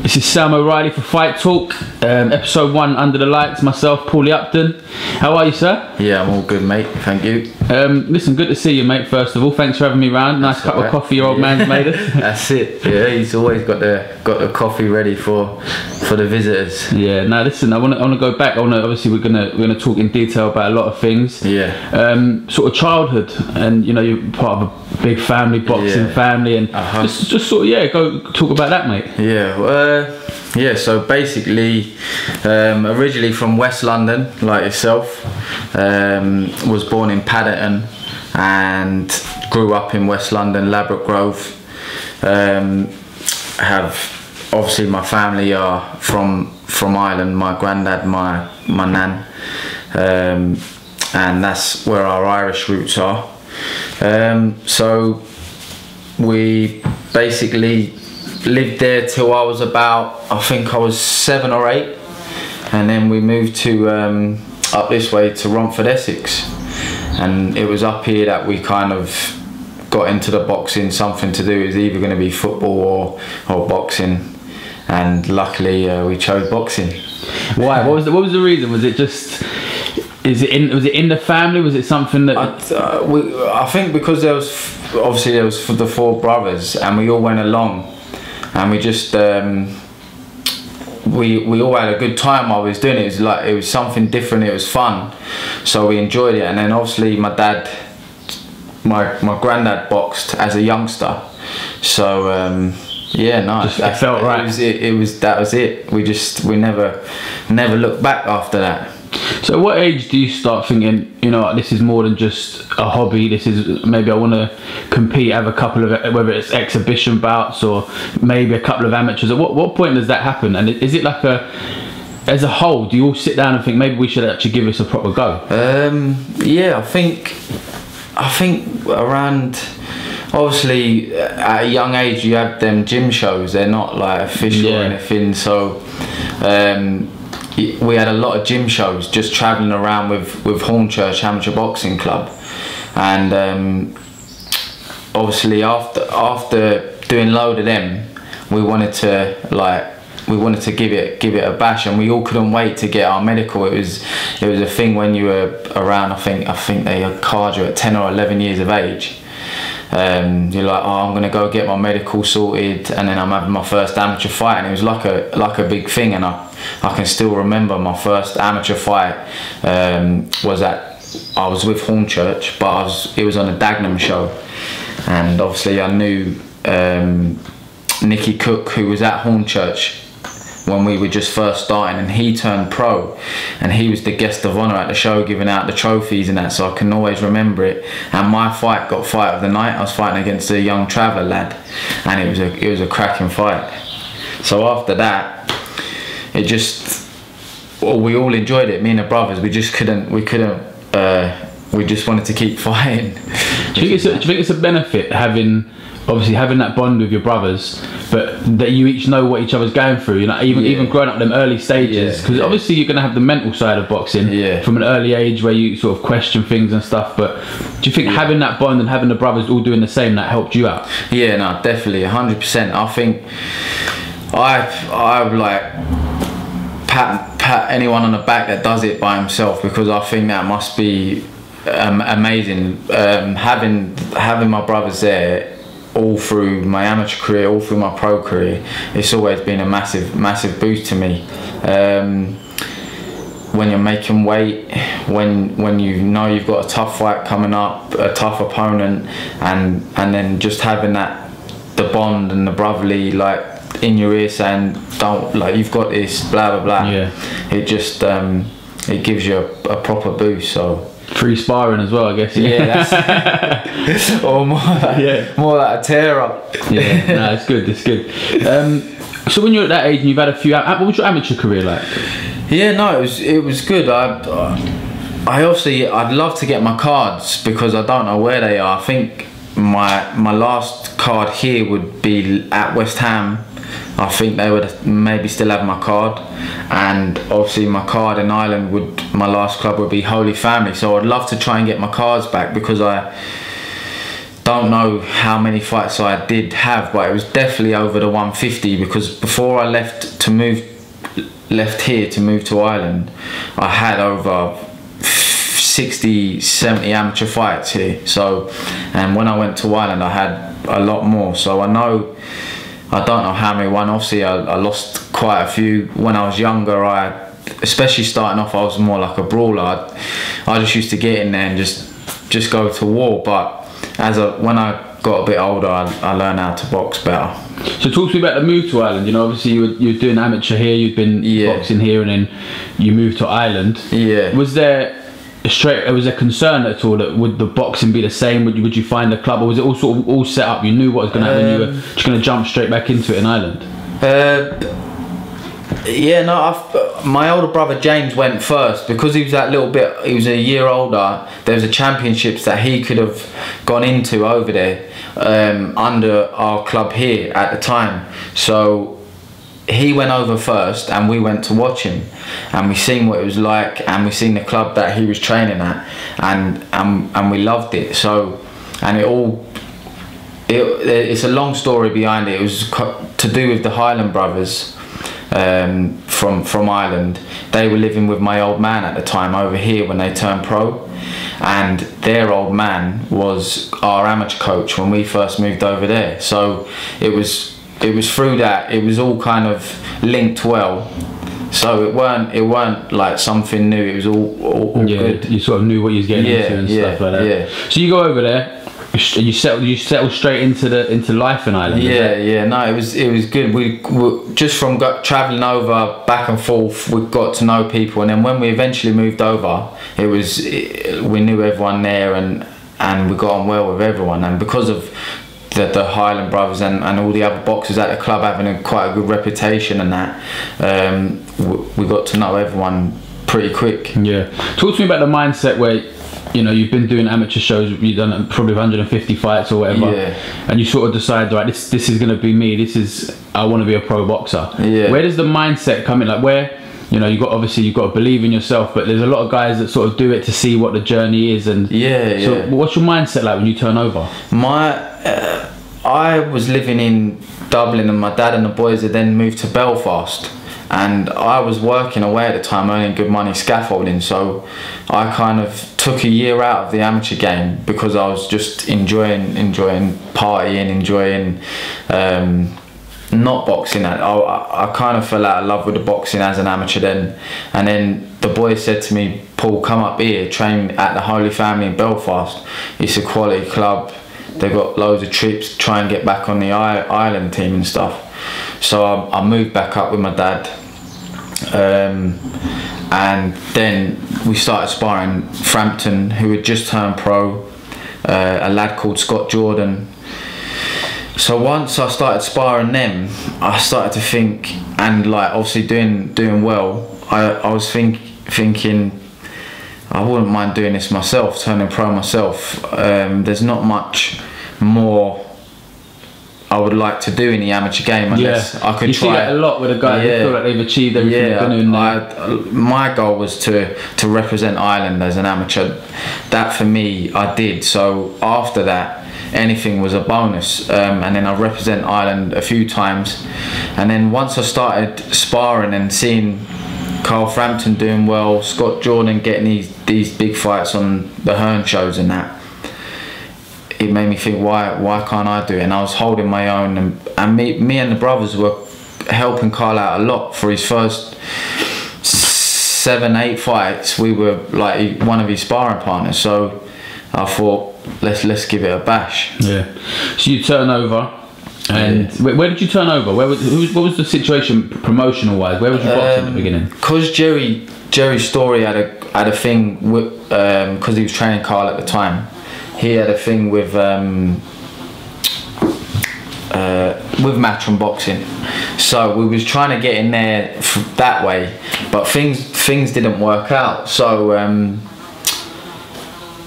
This is Sam O'Reilly for Fight Talk, episode 1, Under the Lights. Myself, Pauly Upton. How are you, sir? Yeah, I'm all good, mate. Thank you. Listen, good to see you, mate. First of all, thanks for having me round. Nice cup of coffee your old man's made us. That's it. Yeah, he's always got the coffee ready for the visitors. Yeah. Now, listen, I want to go back. Obviously, we're gonna talk in detail about a lot of things. Yeah. Sort of childhood, and you know, you're part of a big family, boxing family, and just sort of go talk about that, mate. Yeah. So basically, originally from West London, like yourself, was born in Paddington and grew up in West London, Ladbroke Grove. Have obviously my family are from Ireland. My granddad, my nan, and that's where our Irish roots are. So we basically lived there till I was about, I think I was 7 or 8, and then we moved to up this way to Romford, Essex, and it was up here that we kind of got into the boxing. Something to do, it was either going to be football or boxing, and luckily we chose boxing. Why? What was the reason? Was it just? Was it in the family? Was it something that? I think because there was for the 4 brothers, and we all went along, and we just we all had a good time while we was doing it. It was something different. It was fun, so we enjoyed it. And then obviously my granddad boxed as a youngster, so it felt right. That was it. We never looked back after that. So what age do you start thinking, you know, this is more than just a hobby, this is maybe I want to compete, have a couple of, whether it's exhibition bouts or maybe a couple of amateurs? At what point does that happen? And is it like as a whole, do you all sit down and think maybe we should actually give this a proper go? Yeah, I think around, obviously at a young age you have them gym shows, they're not like official or anything, so we had a lot of gym shows, just travelling around with Hornchurch Amateur Boxing Club, and obviously after doing a load of them, we wanted to give it a bash, and we all couldn't wait to get our medical. It was a thing when you were around, I think they card you at 10 or 11 years of age. You're like, oh, I'm gonna go get my medical sorted, and then I'm having my first amateur fight, and it was like a big thing. And I can still remember my first amateur fight I was with Hornchurch, but it was on a Dagenham show, and obviously I knew Nicky Cook, who was at Hornchurch when we were just first starting, and he turned pro, and he was the guest of honour at the show, giving out the trophies and that, so I can always remember it. And my fight got fight of the night. I was fighting against a young traveller lad, and it was a cracking fight. So after that, we all enjoyed it, me and the brothers. We just we just wanted to keep fighting. Do you think it's a benefit having that bond with your brothers, but that you each know what each other's going through, you know, even growing up them early stages, because obviously you're going to have the mental side of boxing from an early age where you sort of question things and stuff, but do you think having that bond and having the brothers all doing the same, that helped you out? Yeah, no, definitely, 100%. I think I like pat anyone on the back that does it by himself, because I think that must be amazing. Having my brothers there all through my amateur career, all through my pro career, it's always been a massive boost to me. When you're making weight, when you know you've got a tough fight coming up, a tough opponent, and then just having the bond and the brotherly in your ear saying, don't, you've got this, blah blah blah. It just it gives you a proper boost. So free sparring as well, I guess. That's or more like a tear up. No, it's good. So when you're at that age and you've had a few, what was your amateur career like? No, it was good. I'd love to get my cards, because I don't know where they are. I think my last card here would be at West Ham. I think they would maybe still have my card, and obviously my card in Ireland my last club would be Holy Family. So I'd love to try and get my cards back, because I don't know how many fights I did have, but it was definitely over the 150, because before I left here to move to Ireland, I had over 60, 70 amateur fights here. So, and when I went to Ireland, I had a lot more. So I don't know how many won. Obviously, I lost quite a few. When I was younger, especially starting off, I was more like a brawler. I just used to get in there and just go to war. But when I got a bit older, I learned how to box better. So talk to me about the move to Ireland. You know, obviously you were doing amateur here, you'd been boxing here, and then you moved to Ireland. Yeah. Was there concern at all that would the boxing be the same? Would you find a club, or was it all sort of all set up? You knew what was going to happen. You were just going to jump straight back into it in Ireland. Yeah, no. My older brother James went first because he was he was a year older. There was a championships that he could have gone into over there under our club here at the time. So he went over first, and we went to watch him, and we seen what it was like, and we seen the club that he was training at, and we loved it. So, and it's a long story behind it. It was to do with the Highland brothers. From Ireland. They were living with my old man at the time over here when they turned pro, and their old man was our amateur coach when we first moved over there. So it was through that, it was all kind of linked well. So it weren't like something new. It was all good. You sort of knew what you was getting into and stuff like that. Yeah. So you go over there. You settled straight into life in Ireland. No, it was good. We just from travelling over back and forth, we got to know people, and then when we eventually moved over, we knew everyone there, and we got on well with everyone. And because of the Highland brothers and all the other boxers at the club having quite a good reputation and that, we got to know everyone pretty quick. Yeah. Talk to me about the mindset where, you know, you've been doing amateur shows, you've done probably 150 fights or whatever, and you sort of decide, right, this is going to be me, I want to be a pro boxer. Where does the mindset come in? Like, where, you know, you've got to believe in yourself, but there's a lot of guys that sort of do it to see what the journey is. And so what's your mindset like when you turn over? I was living in Dublin, and my dad and the boys had then moved to Belfast, and I was working away at the time, earning good money scaffolding. So I kind of took a year out of the amateur game because I was just enjoying partying, enjoying not boxing. I kind of fell out of love with the boxing as an amateur then, and then the boys said to me, Paul, come up here, train at the Holy Family in Belfast. It's a quality club, they've got loads of trips, try and get back on the Ireland team and stuff. So I moved back up with my dad, and then we started sparring Frampton, who had just turned pro, a lad called Scott Jordan. So once I started sparring them, I started to think, and like obviously doing well, I was thinking I wouldn't mind doing this myself, turning pro myself. There's not much more I would like to do in the amateur game unless I could try. You see that a lot with the guys who feel like they've achieved everything they've been doing now. My goal was to represent Ireland as an amateur. That for me, I did. So after that, anything was a bonus. And then I represent Ireland a few times. And then once I started sparring and seeing Carl Frampton doing well, Scott Jordan getting these big fights on the Hearn shows and that, it made me think, why can't I do it? And I was holding my own, and me and the brothers were helping Carl out a lot for his first 7-8 fights. We were like one of his sparring partners, so I thought let's give it a bash. Yeah. So you turn over, and where did you turn over? What was the situation promotional wise? Where was you boxing at the beginning? Because Jerry Story had a thing with, because he was training Carl at the time. He had a thing with matchroom boxing, so we was trying to get in there that way, but things didn't work out. So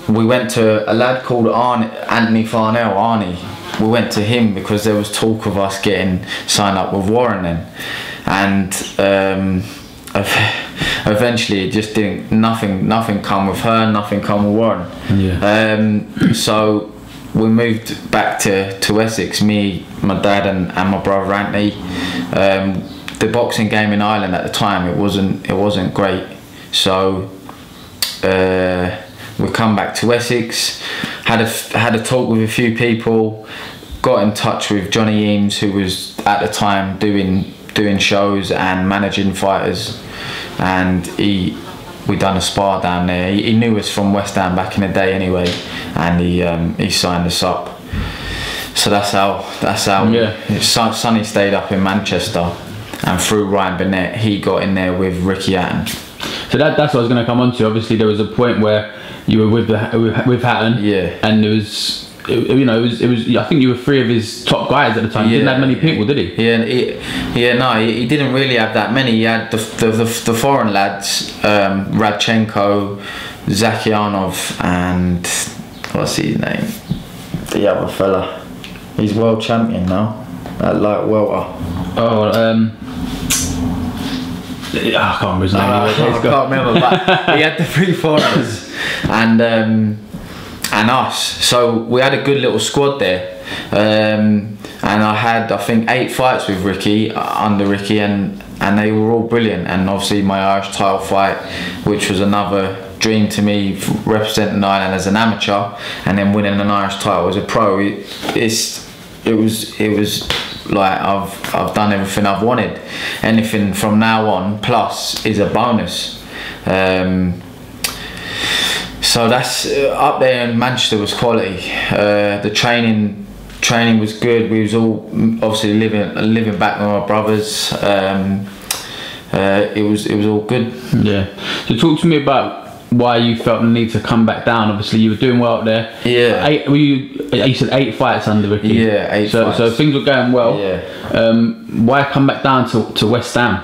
we went to a lad called Anthony Farnell, Arnie. We went to him because there was talk of us getting signed up with Warren then, and eventually it just didn't. Nothing come with her, nothing come with Warren. Yeah. So we moved back to Essex, me, my dad and my brother Anthony. The boxing game in Ireland at the time, it wasn't great, so we come back to Essex, had a talk with a few people, got in touch with Johnny Eames, who was at the time doing shows and managing fighters, and we done a spar down there. He knew us from West Ham back in the day anyway, and he signed us up. So that's how Sonny stayed up in Manchester, and through Ryan Burnett he got in there with Ricky Hatton. So that's what I was going to come on to. Obviously there was a point where you were with Hatton, and it was I think you were 3 of his top guys at the time. He didn't have many people, did he? He didn't really have that many. He had the foreign lads, Radchenko, Zakyanov, and what's his name? The other fella. He's world champion now at light welter. I can't remember his name. I can't remember, but he had the 3 foreigners and us. So we had a good little squad there. And I had, I think, 8 fights with Ricky, under Ricky, and they were all brilliant. And obviously my Irish title fight, which was another dream to me, representing Ireland as an amateur and then winning an Irish title as a pro. It was like I've done everything I've wanted. Anything from now on plus is a bonus. So that's up there in Manchester was quality. The training was good. We was all obviously living back with my brothers. It was all good. Yeah. So talk to me about why you felt the need to come back down. Obviously you were doing well up there. Yeah. You said 8 fights under Ricky. Yeah, 8 fights. So things were going well. Yeah. Why come back down to West Ham?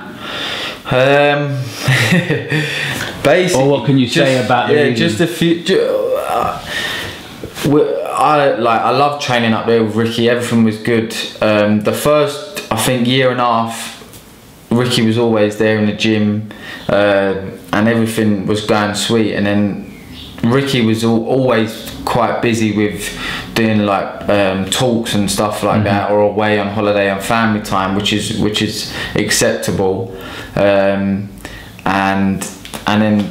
Basically, or what can you say about the reason? Just a few. I love training up there with Ricky. Everything was good. The first, I think, year and a half, Ricky was always there in the gym, and everything was going sweet. And then Ricky was always quite busy with doing like talks and stuff like that, or away on holiday and family time, which is acceptable. And then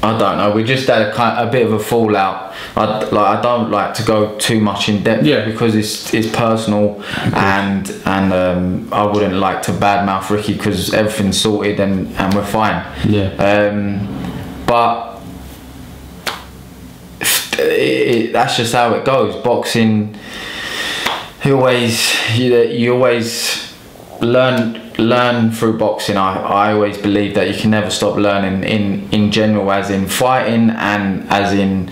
I don't know, we just had a bit of a fallout. I don't like to go too much in depth, because it's personal, and I wouldn't like to badmouth Ricky because everything's sorted and we're fine. But that's just how it goes. Boxing, you always learn through boxing. I always believe that you can never stop learning in general, as in fighting and as in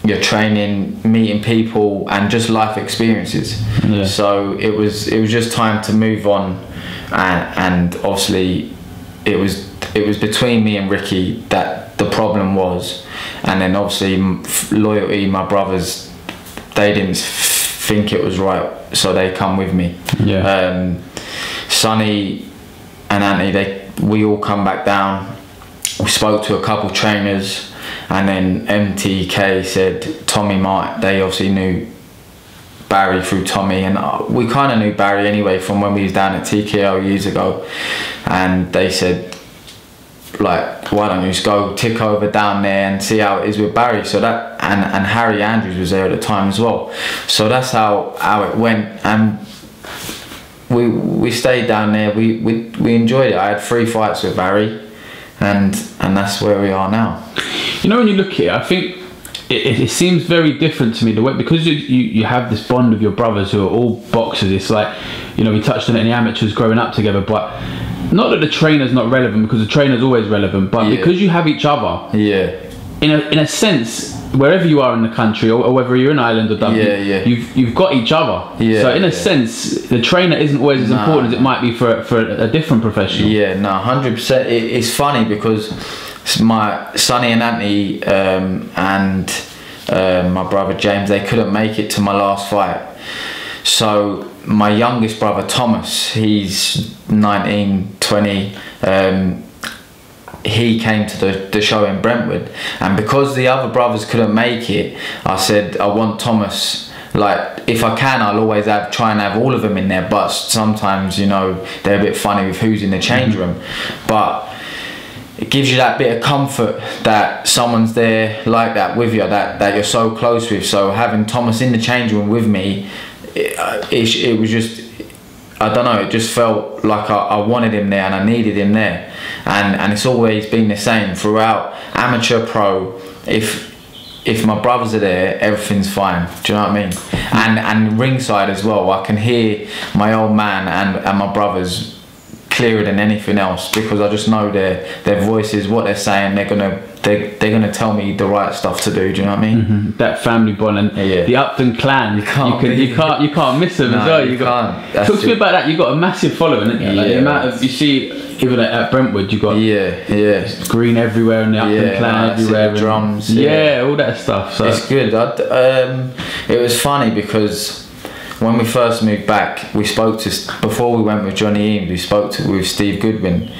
your training, meeting people, and just life experiences. So it was just time to move on, and obviously it was between me and Ricky that the problem was, and then obviously loyalty, my brothers, they didn't think it was right, so they come with me. Sonny and Anthony, we all come back down. We spoke to a couple trainers, and then MTK said Tommy Martin. They obviously knew Barry through Tommy, and we kind of knew Barry anyway from when we was down at TKO years ago. And they said, like, why don't you just go tick over down there and see how it is with Barry? So that, and Harry Andrews was there at the time as well. So that's how it went, and we stayed down there. We enjoyed it. I had 3 fights with Barry, and that's where we are now. You know, when you look here, I think it seems very different to me, the way, because you have this bond with your brothers who are all boxers. It's like, you know, we touched on it in the amateurs growing up together, but not that the trainer's not relevant, because the trainer's always relevant, but because you have each other, in a sense, wherever you are in the country, or whether you're in Ireland or Dublin, you've got each other. So in a sense, the trainer isn't always as important as it might be for a different professional. 100%. It's funny because my Sonny and Anthony and my brother James, they couldn't make it to my last fight. So my youngest brother Thomas, he's 19, 20, he came to the show in Brentwood, and because the other brothers couldn't make it, I said I want Thomas. Like, if I can, I'll always try and have all of them in there, but sometimes, you know, they're a bit funny with who's in the change room. But it gives you that bit of comfort that someone's there like that with you, that you're so close with. So having Thomas in the change room with me, it was just, I don't know, it just felt like I wanted him there and I needed him there. And it's always been the same throughout amateur, pro. If my brothers are there, everything's fine. Do you know what I mean? And ringside as well, I can hear my old man and my brothers clearer than anything else, because I just know their voices, what they're saying. They're gonna tell me the right stuff to do. Do you know what I mean? That family bond and the Upton clan. You can't miss them as well. Talk to me about that. You got a massive following, haven't you? Like the amount of, you see, even at Brentwood, you got green everywhere and the Upton clan everywhere, drums, all that stuff. So it's good. It was funny because when we first moved back, we spoke to, before we went with Johnny Eames, we spoke with Steve Goodwin.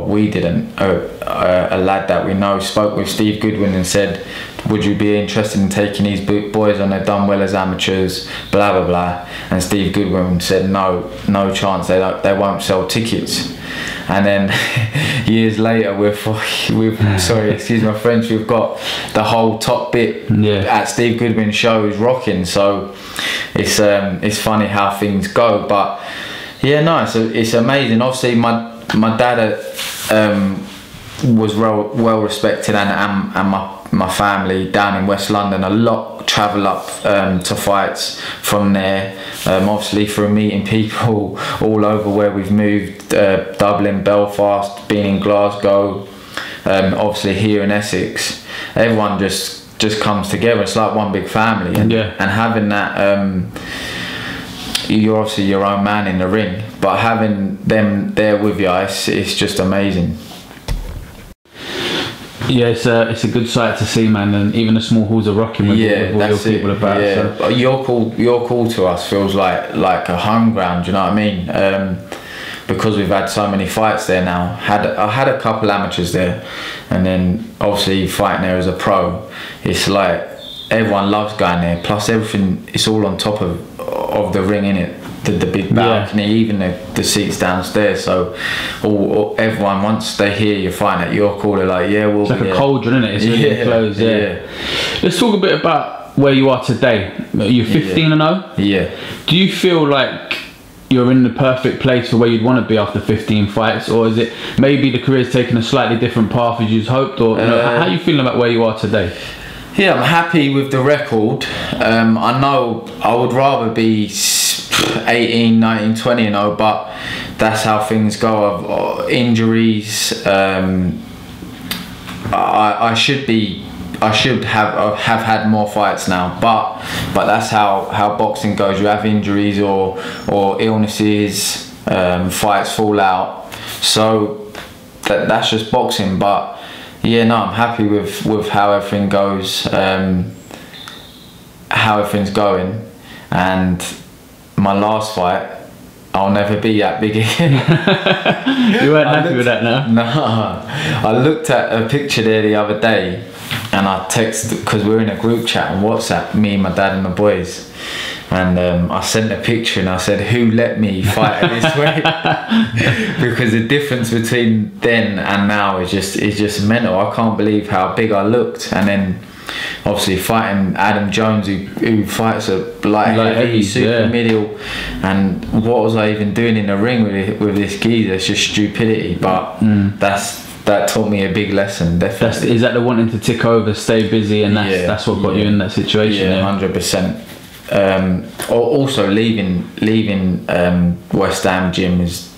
We didn't. A lad that we know spoke with Steve Goodwin and said, would you be interested in taking these boys on? They've done well as amateurs, blah blah blah. And Steve Goodwin said no chance, they won't sell tickets. And then years later, we've sorry, excuse my French, we've got the whole top bit at Steve Goodwin's shows rocking. So it's funny how things go. But it's amazing. Obviously my dad was well respected, and my family down in West London a lot, travel up to fights from there, obviously through meeting people all over where we've moved, Dublin, Belfast, being in Glasgow, obviously here in Essex. Everyone just comes together. It's like one big family, and having that, you're obviously your own man in the ring, but having them there with you, it's just amazing. Yeah, it's a good sight to see, man, and even the small halls are rocking with all your people about. Yeah, so. Your call to us feels like a home ground. You know what I mean? Because we've had so many fights there now. I had a couple amateurs there, and then obviously fighting there as a pro. It's like everyone loves going there. Plus everything, it's all on top of the ring, innit? The big balcony, even the seats downstairs. So everyone, once they hear you fighting at your call, they're like, we'll it's like a cauldron, isn't it? It's really close. Let's talk a bit about where you are today. You're 15-0. Yeah. Do you feel like you're in the perfect place for where you'd want to be after 15 fights, or is it maybe the career's taken a slightly different path as you'd hoped, or how are you feeling about where you are today? Yeah, I'm happy with the record. I know I would rather be 18, 19, 20-0, but that's how things go. I've injuries. I should have had more fights now, but that's how boxing goes. You have injuries or illnesses, fights fall out. So that's just boxing. But I'm happy with how everything goes, how everything's going, and my last fight, I'll never be that big again. You weren't happy with that now? No. I looked at a picture there the other day, and I texted, because we're in a group chat on WhatsApp, me, my dad and the boys, and I sent a picture and I said, who let me fight at this weight? Because the difference between then and now is just mental. I can't believe how big I looked. And then obviously fighting Adam Jones, who fights a light heavy, super middle, and what was I even doing in the ring with this geezer? It's just stupidity. But that taught me a big lesson, definitely. Is that the wanting to tick over, stay busy, and that's what got you in that situation? Yeah, 100%. Also leaving West Ham gym is,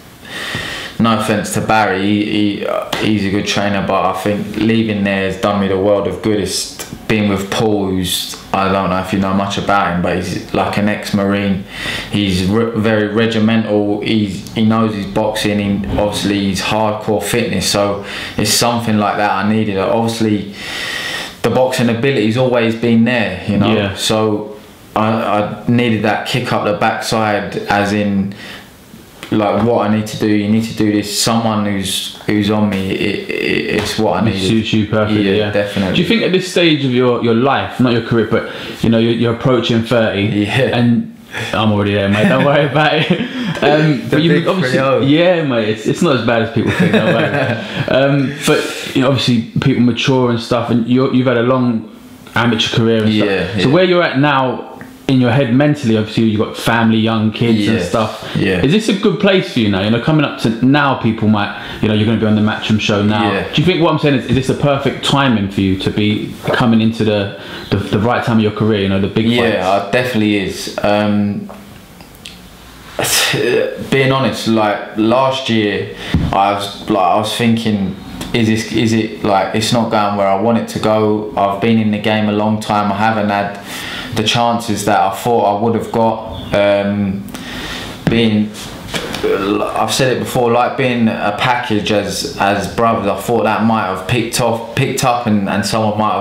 no offence to Barry, he's a good trainer, but I think leaving there has done me the world of good. It's been with Paul, who's, I don't know if you know much about him, but he's like an ex-Marine. He's very regimental. He knows his boxing. Obviously he's hardcore fitness, so it's something like that I needed. Obviously the boxing ability's always been there, you know. So I needed that kick up the backside, as in like what I need to do. You need to do this. Someone who's on me. It's what I need. It suits you perfectly. Yeah, definitely. Do you think at this stage of your life, not your career, but you know you're approaching 30, and I'm already there, mate. Don't worry about it. But you obviously, yeah, mate. It's not as bad as people think. Don't worry. But you know, obviously, people mature and stuff, and you've had a long amateur career and stuff. So where you're at now in your head mentally, obviously you've got family, young kids and stuff. Is this a good place for you now? You know, coming up to now, people might, you know, you're going to be on the Matchroom show now. Do you think what I'm saying is this a perfect timing for you to be coming into the right time of your career? You know, the big fights? Yeah, it definitely is. Being honest, like last year, I was thinking, is it like it's not going where I want it to go? I've been in the game a long time. I haven't had the chances that I thought I would have got. I've said it before, like being a package as brothers, I thought that might have picked up and someone might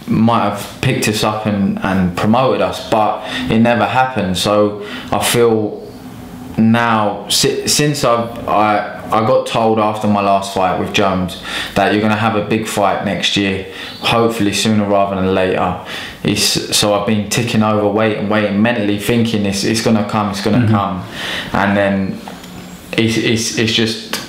have picked us up and promoted us, but it never happened. So I feel now, since I got told after my last fight with Jones that you're going to have a big fight next year, hopefully sooner rather than later. So I've been ticking over, waiting, mentally thinking it's going to come, and then it's just,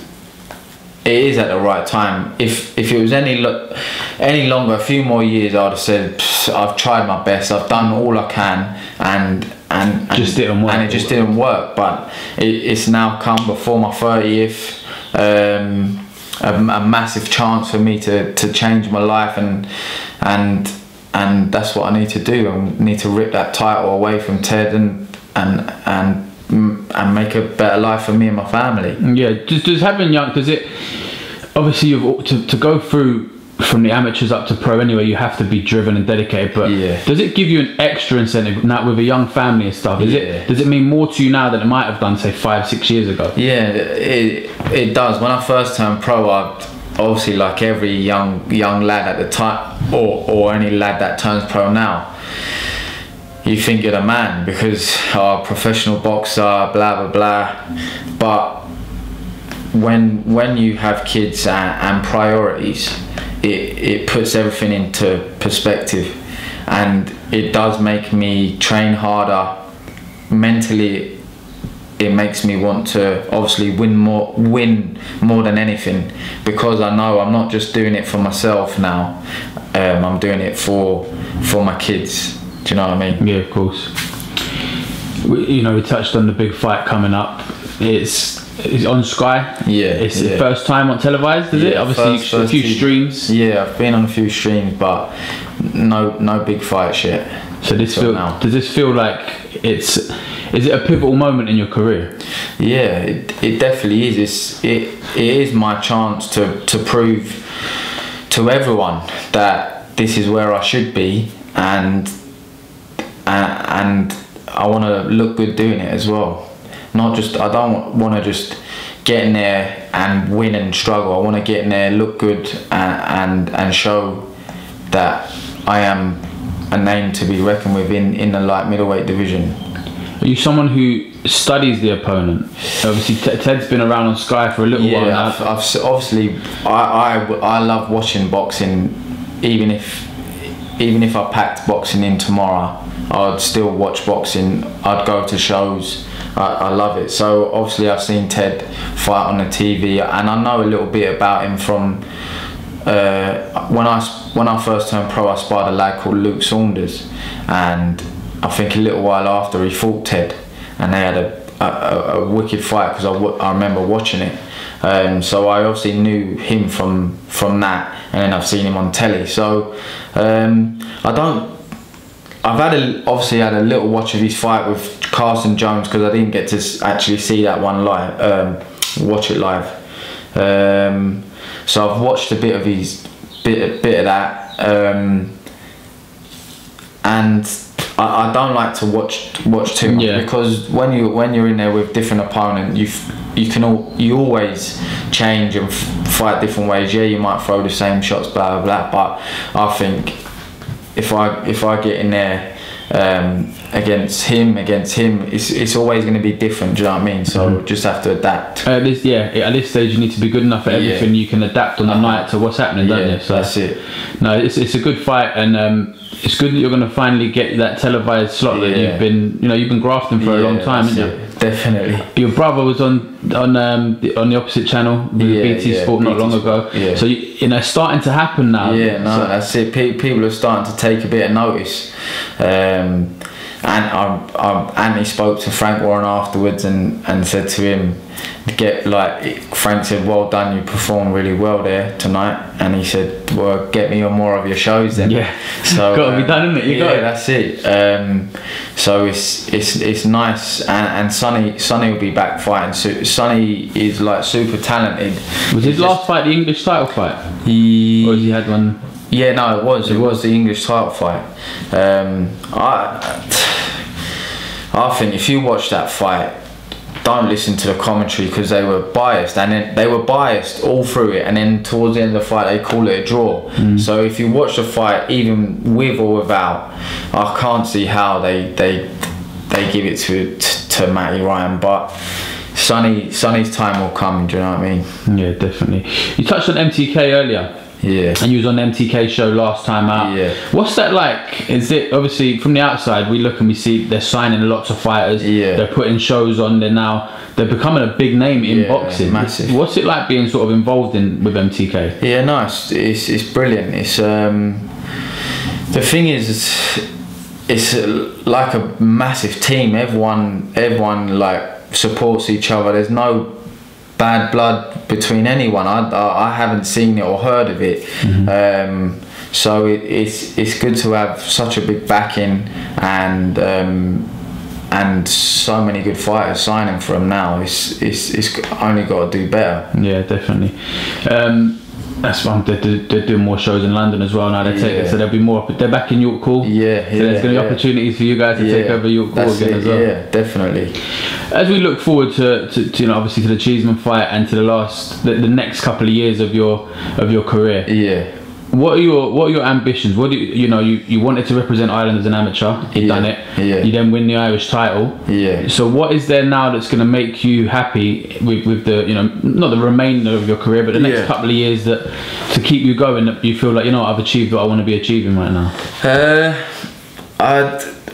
it is at the right time. If it was any longer, a few more years, I'd have said I've tried my best, I've done all I can, and just didn't work. And it just didn't work. But it's now come before my 30th. A massive chance for me to change my life, and that's what I need to do. I need to rip that title away from Ted and make a better life for me and my family. Yeah, just having young, because it obviously to go through from the amateurs up to pro anyway, you have to be driven and dedicated. But does it give you an extra incentive now with a young family and stuff? Does it mean more to you now than it might have done, say 5-6 years ago? Yeah, it does. When I first turned pro, I obviously, like every young lad at the time, or any lad that turns pro now, you think you're the man because professional boxer, blah blah blah. But when you have kids and priorities, it puts everything into perspective, and it does make me train harder mentally. It makes me want to obviously win more than anything, because I know I'm not just doing it for myself now. I'm doing it for my kids. Do you know what I mean? Yeah, of course. We touched on the big fight coming up. It's on Sky. Yeah. It's the first time on televised, is it? Obviously, a few streams. Yeah, I've been on a few streams, but no big fights yet. So does this feel like is it a pivotal moment in your career? Yeah, it definitely is. It is my chance to prove to everyone that this is where I should be, and I want to look good doing it as well. Not just, I don't want to just get in there and win and struggle. I want to get in there, look good, and show that I am a name to be reckoned with in the light middleweight division. Are you someone who studies the opponent? Obviously, Ted's been around on Sky for a little while now. Obviously, I love watching boxing. Even if I packed boxing in tomorrow, I'd still watch boxing. I'd go to shows. I love it. So obviously I've seen Ted fight on the TV, and I know a little bit about him from when I first turned pro. I sparred a lad called Luke Saunders, and I think a little while after he fought Ted, and they had a wicked fight because I remember watching it. So I obviously knew him from that, and then I've seen him on telly. So I've obviously had a little watch of his fight with Carson Jones, because I didn't get to actually see that one live, watch it live. So I've watched a bit of his bit of that, and I don't like to watch too much, because when you're in there with different opponent, you always change and fight different ways. Yeah, you might throw the same shots, blah blah blah, but I think if I get in there against him, it's always going to be different. Do you know what I mean? So just have to adapt. At this stage, you need to be good enough at everything. You can adapt on the night to what's happening, don't you? So that's it. No, it's a good fight, and it's good that you're going to finally get that televised slot that you've been grafting for a long time, haven't you? Definitely. Your brother was on the opposite channel with BT Sport not long ago. Yeah. So it's starting to happen now. Yeah, no, so that's it. People are starting to take a bit of notice. And Anthony spoke to Frank Warren afterwards and said to him, Frank said, well done, you performed really well there tonight, and he said, well, get me on more of your shows then. Yeah, so got to be done, isn't it? That's it. So it's nice, and Sonny will be back fighting. Sonny is like super talented. Was his last fight the English title fight? Or has he had one? Yeah, no, it was the English title fight. I think if you watch that fight, don't listen to the commentary, because they were biased, and then they were biased all through it, and then towards the end of the fight they call it a draw. So if you watch the fight, even with or without, I can't see how they give it to Matty Ryan, but Sonny's time will come. Do you know what I mean? Yeah, definitely. You touched on MTK earlier. Yeah. And you was on the MTK show last time out. Yeah. What's that like? Is it, obviously from the outside we look and we see they're signing lots of fighters. Yeah. They're putting shows on. They're becoming a big name in boxing. Massive. What's it like being sort of involved with MTK? Yeah, no, it's brilliant. It's the thing is, it's like a massive team. Everyone like supports each other. There's no bad blood between anyone. I haven't seen it or heard of it. So it's good to have such a big backing, and so many good fighters signing for them now. It's only got to do better. Yeah, definitely. That's why they're doing more shows in London as well now. So there'll be more. They're back in York Hall. So there's going to be opportunities for you guys to take over York Hall again as well. Yeah, definitely. As we look forward to obviously to the Cheeseman fight and to the next couple of years of your career. Yeah. What are your ambitions? What do you wanted to represent Ireland as an amateur. You've done it. Yeah. You then win the Irish title. Yeah. So what is there now that's going to make you happy with the not the remainder of your career, but the next couple of years to keep you going? That you feel like I've achieved what I want to be achieving right now.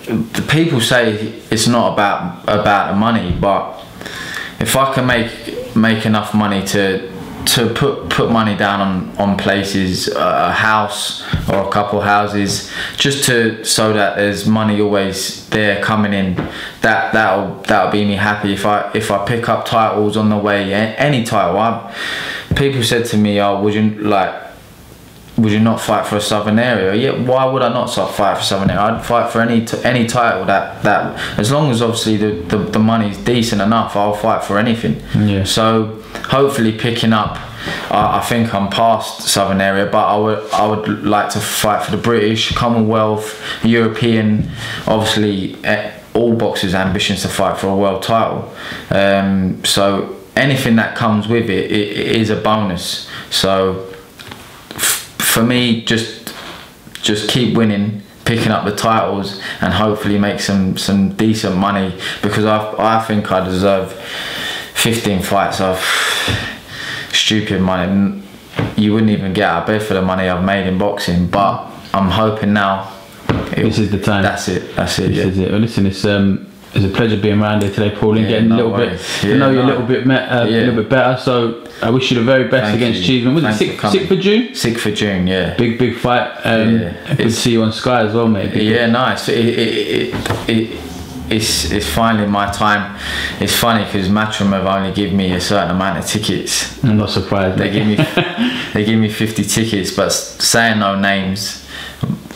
The people say it's not about the money, but if I can make enough money to put money down on places, a house or a couple houses, just so that there's money always there coming in, that'll be me happy. If I pick up titles on the way, any title, people said to me, oh, would you not fight for a Southern area? Yeah, why would I not fight for Southern area? I'd fight for any title that as long as obviously the money's decent enough, I'll fight for anything. Yeah. So hopefully picking up, I think I'm past Southern area, but I would like to fight for the British, Commonwealth, European. Obviously, all boxers' ambitions to fight for a world title. So anything that comes with it is a bonus. So for me, just keep winning, picking up the titles, and hopefully make some decent money, because I think I deserve 15 fights of stupid money. You wouldn't even get out of bed for the money I've made in boxing, but I'm hoping now this is the time. That's it. This is it. Well, listen, it's a pleasure being around here today, Pauly, and getting a little bit to know you a little bit better. So I wish you the very best against Cheeseman. Was it 6th of June? 6th of June, yeah. Big fight. Good to see you on Sky as well, mate. Nice. It's finally my time. It's funny because Matchroom have only given me a certain amount of tickets. I'm not surprised. They give me 50 tickets, but saying no names,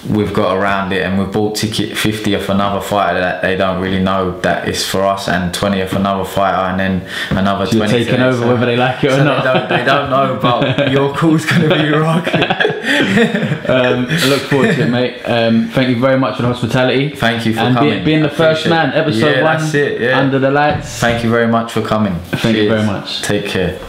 we've got around it, and we've bought ticket 50 off another fighter that they don't really know that it's for us, and 20 off another fighter, and then another 20. You're taking over whether they like it or not. They don't know, but your call's going to be rocking. I look forward to it, mate. Thank you very much for the hospitality. Thank you for coming. And being the first man, episode 1, that's it, under the lights. Thank you very much for coming. Thank you very much. Take care.